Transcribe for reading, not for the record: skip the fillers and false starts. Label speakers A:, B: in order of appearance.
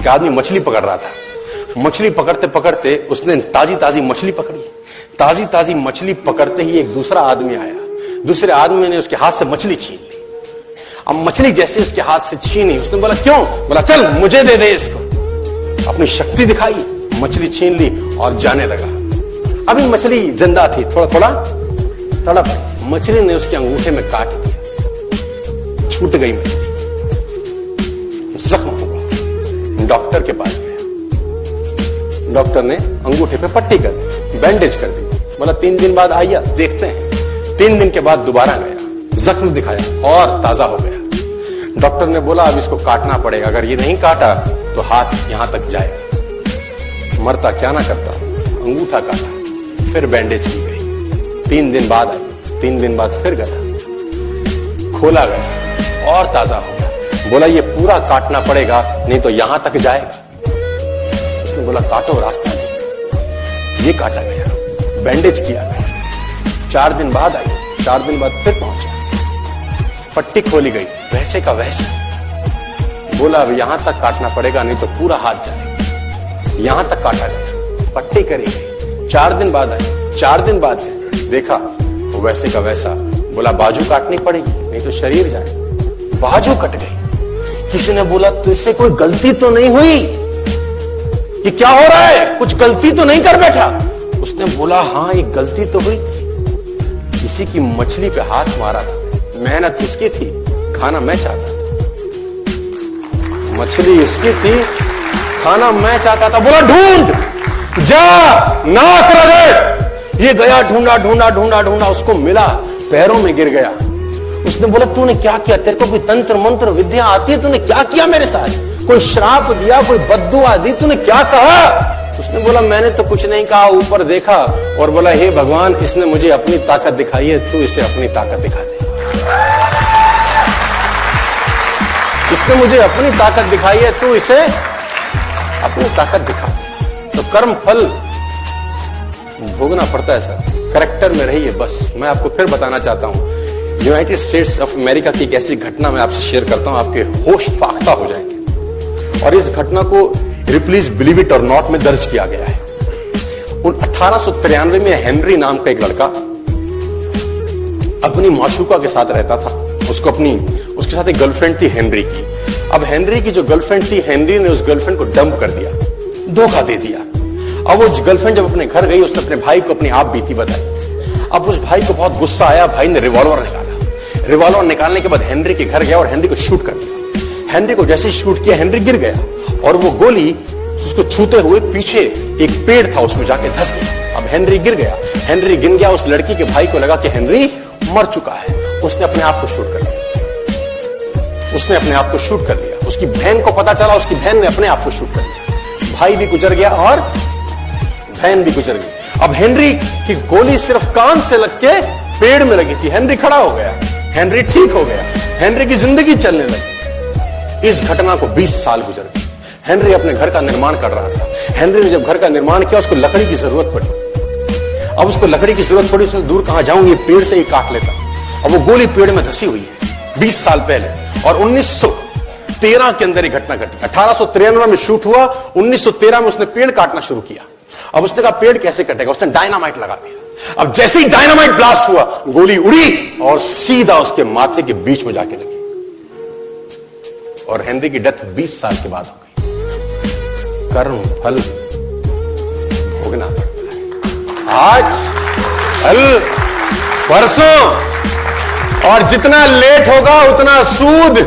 A: एक आदमी मछली पकड़ रहा था। मछली पकड़ते पकड़ते उसने ताजी ताजी मछली पकड़ी। ताजी ताजी मछली पकड़ते ही एक दूसरा आदमी आया। दूसरे आदमी ने उसके हाथ से मछली छीन ली। अब मछली जैसे उसके हाथ से छीनी, उसने बोला क्यों? बोला चल मुझे दे दे इसको। अपनी शक्ति दिखाई, मछली छीन ली और जाने लगा। अभी मछली जिंदा थी, थोड़ा थोड़ा तड़प रही। मछली ने उसके अंगूठे में काट दिया, छूट गई मछली, जख्म हुआ। डॉक्टर के पास गया। डॉक्टर ने अंगूठे पे पट्टी कर दी, बैंडेज कर दी। बोला 3 दिन बाद आइए देखते हैं। 3 दिन के बाद दोबारा गया, जख्म दिखाया और ताजा हो गया। डॉक्टर ने बोला अब इसको काटना पड़ेगा, अगर ये नहीं काटा तो हाथ यहां तक जाएगा। मरता क्या ना करता, अंगूठा काटा, फिर बैंडेज की गई। 3 दिन बाद आई, 3 दिन बाद फिर गया, खोला गया और ताजा हो गया। बोला ये पूरा काटना पड़ेगा नहीं तो यहां तक जाएगा। उसने बोला काटो, रास्ता नहीं। ये काटा गया, बैंडेज किया गया। 4 दिन बाद आई, 4 दिन बाद फिर पहुंचा, पट्टी खोली गई, वैसे का वैसे। बोला अब यहां तक काटना पड़ेगा नहीं तो पूरा हाथ जाएगा। यहां तक काटा गया, पट्टी करी गई। 4 दिन बाद आई, 4 दिन बाद देखा वो वैसे का वैसा। बोला बाजू काटनी पड़ेगी नहीं तो शरीर जाए। बाजू कट गई। किसी ने बोला तुझसे कोई गलती तो नहीं हुई? ये क्या हो रहा है? कुछ गलती तो नहीं कर बैठा? उसने बोला हाँ एक गलती तो हुई थी। किसी की मछली पे हाथ मारा था, मेहनत उसकी थी, खाना मैं चाहता था। मछली उसकी थी, खाना मैं चाहता था। बोला ढूंढ, जा, नाक रगड़। ये गया, ढूंढा ढूंढा ढूंढा ढूंढा, उसको मिला, पैरों में गिर गया। उसने बोला तूने क्या किया? तेरे को कोई तंत्र मंत्र विद्या आती है? तूने क्या किया मेरे साथ? कोई श्राप दिया, कोई बद्दुआ दी? तूने क्या कहा? उसने बोला मैंने तो कुछ नहीं कहा, ऊपर देखा और बोला हे भगवान इसने मुझे अपनी ताकत दिखाई है, तू इसे अपनी ताकत दिखा दे। इसने मुझे अपनी ताकत दिखाई है, तू इसे अपनी ताकत दिखा दे। तो कर्म फल भोगना पड़ता है सर, करेक्टर में रहिए बस। मैं आपको फिर बताना चाहता हूं, यूनाइटेड स्टेट्स ऑफ अमेरिका की एक ऐसी घटना मैं आपसे शेयर करता हूं, आपके होश फाख्ता हो जाएंगे। और इस घटना को रिप्लीज बिलीव इट और नॉट में दर्ज किया गया है। 1893 में हेनरी नाम का एक लड़का अपनी माशूका के साथ रहता था। उसके साथ एक गर्लफ्रेंड थी हेनरी की। अब हेनरी की जो गर्लफ्रेंड थी, हेनरी ने उस गर्लफ्रेंड को डंप कर दिया, धोखा दे दिया। अब वो गर्लफ्रेंड जब अपने घर गई, उसने अपने भाई को अपनी आप बीती बताई। अब उस भाई को बहुत गुस्सा आया, भाई ने रिवॉल्वर निकाला। रिवॉल्वर निकालने के बाद हेनरी के घर गया और हेनरी को शूट कर दिया। हेनरी को जैसे ही शूट किया, हेनरी गिर गया और वो गोली उसको छूते हुए पीछे एक पेड़ था उसमें जाके धंस गया। अब हेनरी गिर गया, हेनरी गिर गया। उस लड़की के भाई को लगा कि हेनरी मर चुका है, उसने अपने आप को शूट कर लिया। उसने अपने आप को शूट कर लिया। उसकी बहन को पता चला, उसकी बहन ने अपने आप को शूट कर लिया। भाई भी गुजर गया और बहन भी गुजर गई। अब हेनरी की गोली सिर्फ कान से लग के पेड़ में लगी थी। हेनरी खड़ा हो गया, हेनरी ठीक हो गया, हेनरी की जिंदगी चलने लगी। इस घटना को 20 साल गुजर गए। हेनरी अपने घर का निर्माण कर रहा था। हेनरी ने जब घर का निर्माण किया, उसको लकड़ी की जरूरत पड़ी। अब उसको लकड़ी की जरूरत पड़ी, उसने दूर कहां जाऊं, ये पेड़ से ही काट लेता। अब वो गोली पेड़ में धसी हुई है 20 साल पहले। और 1913 के अंदर ये घटना घटी। 1893 में शूट हुआ, 1913 में उसने पेड़ काटना शुरू किया। अब उसने कहा पेड़ कैसे कटेगा, उसने डायनामाइट लगा दिया। अब जैसे ही डायनामाइट ब्लास्ट हुआ, गोली उड़ी और सीधा उसके माथे के बीच में जाके लगी और हेनरी की डेथ 20 साल के बाद हो गई। कर्म फल भोगना पड़ता है, आज कल परसों, और जितना लेट होगा उतना सूद।